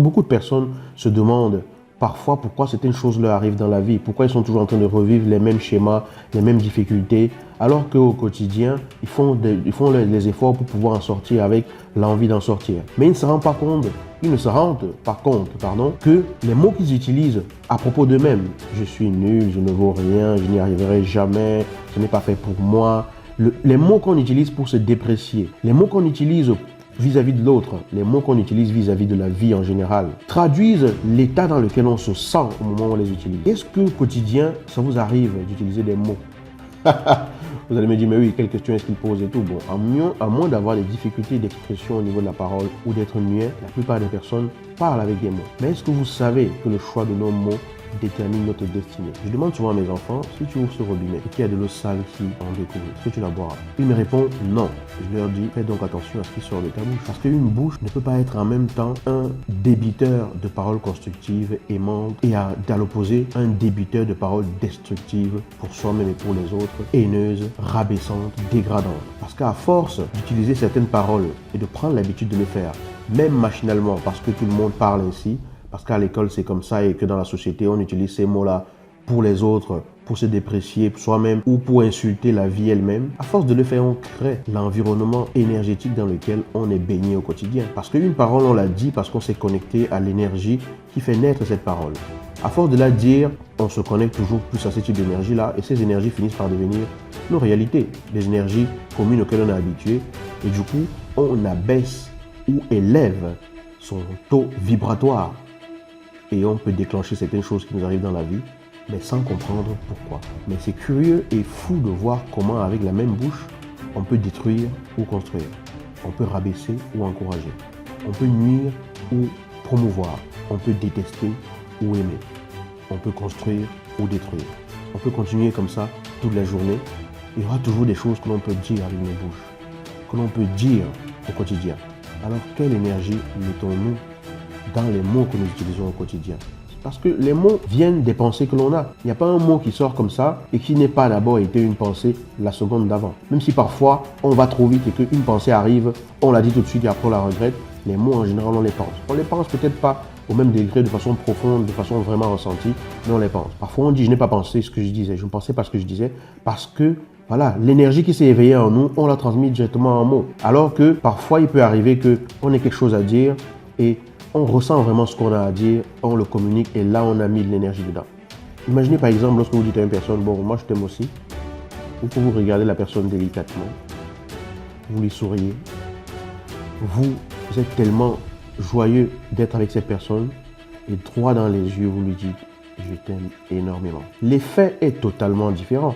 beaucoup de personnes se demandent parfois pourquoi certaines choses leur arrivent dans la vie, pourquoi ils sont toujours en train de revivre les mêmes schémas, les mêmes difficultés, alors qu'au quotidien, ils font les efforts pour pouvoir en sortir avec l'envie d'en sortir. Mais ils ne se rendent pas compte, que les mots qu'ils utilisent à propos d'eux-mêmes, je suis nul, je ne vaux rien, je n'y arriverai jamais, ce n'est pas fait pour moi, les mots qu'on utilise pour se déprécier, les mots qu'on utilise vis-à-vis de l'autre, les mots qu'on utilise vis-à-vis de la vie en général, traduisent l'état dans lequel on se sent au moment où on les utilise. Est-ce que au quotidien, ça vous arrive d'utiliser des mots? Vous allez me dire, mais oui, quelle question est-ce qu'il pose et tout. Bon, à moins d'avoir des difficultés d'expression au niveau de la parole ou d'être muet, la plupart des personnes parlent avec des mots. Mais est-ce que vous savez que le choix de nos mots détermine notre destinée? Je demande souvent à mes enfants, si tu ouvres ce robinet et qu'il y a de l'eau sale qui en découle, est-ce que tu la boiras? Ils me répondent non. Je leur dis, fais donc attention à ce qui sort de ta bouche. Parce qu'une bouche ne peut pas être en même temps un débiteur de paroles constructives, aimantes, et à l'opposé, un débiteur de paroles destructives pour soi-même et pour les autres, haineuses, rabaissantes, dégradantes. Parce qu'à force d'utiliser certaines paroles et de prendre l'habitude de le faire, même machinalement, parce que tout le monde parle ainsi, parce qu'à l'école c'est comme ça et que dans la société on utilise ces mots-là pour les autres, pour se déprécier soi-même ou pour insulter la vie elle-même. À force de le faire, on crée l'environnement énergétique dans lequel on est baigné au quotidien. Parce qu'une parole, on l'a dit parce qu'on s'est connecté à l'énergie qui fait naître cette parole. À force de la dire, on se connecte toujours plus à ce type d'énergie-là et ces énergies finissent par devenir nos réalités, des énergies communes auxquelles on est habitué et du coup, on abaisse ou élève son taux vibratoire. Et on peut déclencher certaines choses qui nous arrivent dans la vie, mais sans comprendre pourquoi. Mais c'est curieux et fou de voir comment avec la même bouche, on peut détruire ou construire. On peut rabaisser ou encourager. On peut nuire ou promouvoir. On peut détester ou aimer. On peut construire ou détruire. On peut continuer comme ça toute la journée. Il y aura toujours des choses que l'on peut dire avec nos bouches, que l'on peut dire au quotidien. Alors, quelle énergie mettons-nous dans les mots que nous utilisons au quotidien? Parce que les mots viennent des pensées que l'on a. Il n'y a pas un mot qui sort comme ça et qui n'ait pas d'abord été une pensée la seconde d'avant. Même si parfois on va trop vite et qu'une pensée arrive, on l'a dit tout de suite et après on la regrette, les mots en général on les pense. On les pense peut-être pas au même degré, de façon profonde, de façon vraiment ressentie, mais on les pense. Parfois on dit je n'ai pas pensé ce que je disais, je ne pensais pas ce que je disais parce que voilà, l'énergie qui s'est éveillée en nous, on l'a transmise directement en mots. Alors que parfois il peut arriver qu'on ait quelque chose à dire et on ressent vraiment ce qu'on a à dire, on le communique et là on a mis de l'énergie dedans. Imaginez par exemple lorsque vous dites à une personne, bon moi je t'aime aussi, ou que vous regardez la personne délicatement, vous lui souriez, vous êtes tellement joyeux d'être avec cette personne et droit dans les yeux vous lui dites, je t'aime énormément. L'effet est totalement différent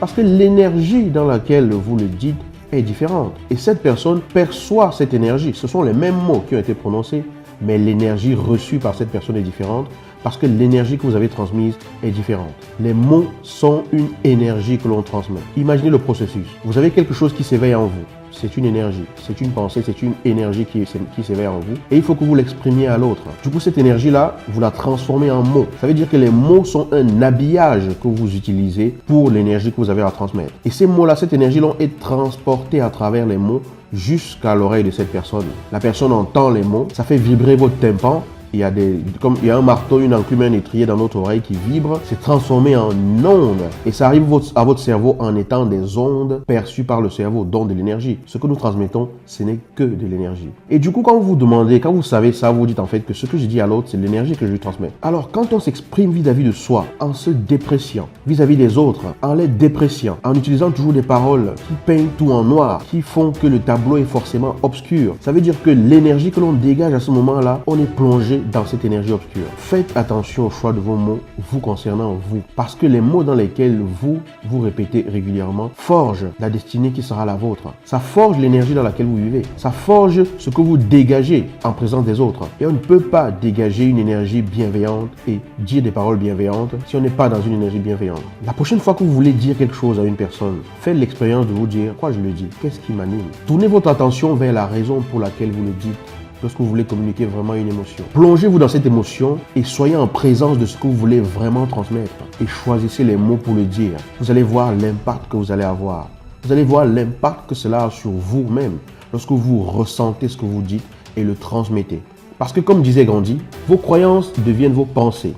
parce que l'énergie dans laquelle vous le dites est différente et cette personne perçoit cette énergie. Ce sont les mêmes mots qui ont été prononcés, mais l'énergie reçue par cette personne est différente parce que l'énergie que vous avez transmise est différente. Les mots sont une énergie que l'on transmet. Imaginez le processus. Vous avez quelque chose qui s'éveille en vous. C'est une énergie, c'est une pensée, c'est une énergie qui s'éveille en vous. Et il faut que vous l'exprimiez à l'autre. Du coup, cette énergie-là, vous la transformez en mots. Ça veut dire que les mots sont un habillage que vous utilisez pour l'énergie que vous avez à transmettre. Et ces mots-là, cette énergie-là est transportée à travers les mots jusqu'à l'oreille de cette personne. La personne entend les mots, ça fait vibrer votre tympan. Il y a un marteau, une enclume, un étrier dans notre oreille qui vibre, c'est transformé en ondes et ça arrive à votre cerveau en étant des ondes perçues par le cerveau, donc de l'énergie. Ce que nous transmettons, ce n'est que de l'énergie. Et du coup, quand vous vous demandez, quand vous savez ça, vous dites en fait que ce que je dis à l'autre, c'est l'énergie que je lui transmets. Alors, quand on s'exprime vis-à-vis de soi, en se dépréciant, vis-à-vis des autres, en les dépréciant, en utilisant toujours des paroles qui peignent tout en noir, qui font que le tableau est forcément obscur, ça veut dire que l'énergie que l'on dégage à ce moment-là, on est plongé dans cette énergie obscure. Faites attention au choix de vos mots vous concernant vous, parce que les mots dans lesquels vous répétez régulièrement forgent la destinée qui sera la vôtre. Ça forge l'énergie dans laquelle vous vivez. Ça forge ce que vous dégagez en présence des autres. Et on ne peut pas dégager une énergie bienveillante et dire des paroles bienveillantes si on n'est pas dans une énergie bienveillante. La prochaine fois que vous voulez dire quelque chose à une personne, faites l'expérience de vous dire, pourquoi je le dis? Qu'est-ce qui m'anime? Tournez votre attention vers la raison pour laquelle vous le dites. Lorsque vous voulez communiquer vraiment une émotion. Plongez-vous dans cette émotion et soyez en présence de ce que vous voulez vraiment transmettre. Et choisissez les mots pour le dire. Vous allez voir l'impact que vous allez avoir. Vous allez voir l'impact que cela a sur vous-même lorsque vous ressentez ce que vous dites et le transmettez. Parce que comme disait Gandhi, vos croyances deviennent vos pensées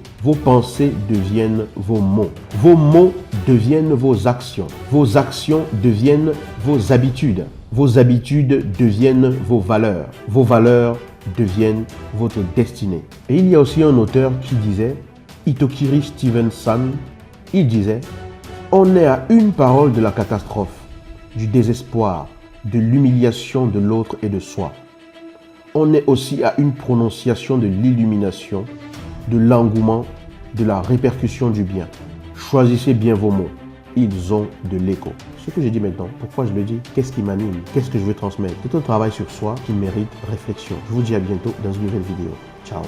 deviennent vos mots deviennent vos actions deviennent vos habitudes deviennent vos valeurs deviennent votre destinée. Et il y a aussi un auteur qui disait, Hitokiri Stevenson, il disait, on est à une parole de la catastrophe, du désespoir, de l'humiliation de l'autre et de soi. On est aussi à une prononciation de l'illumination, de l'engouement, de la répercussion du bien. Choisissez bien vos mots, ils ont de l'écho. Ce que j'ai dit maintenant, pourquoi je le dis, qu'est-ce qui m'anime, qu'est-ce que je veux transmettre. C'est un travail sur soi qui mérite réflexion. Je vous dis à bientôt dans une nouvelle vidéo. Ciao.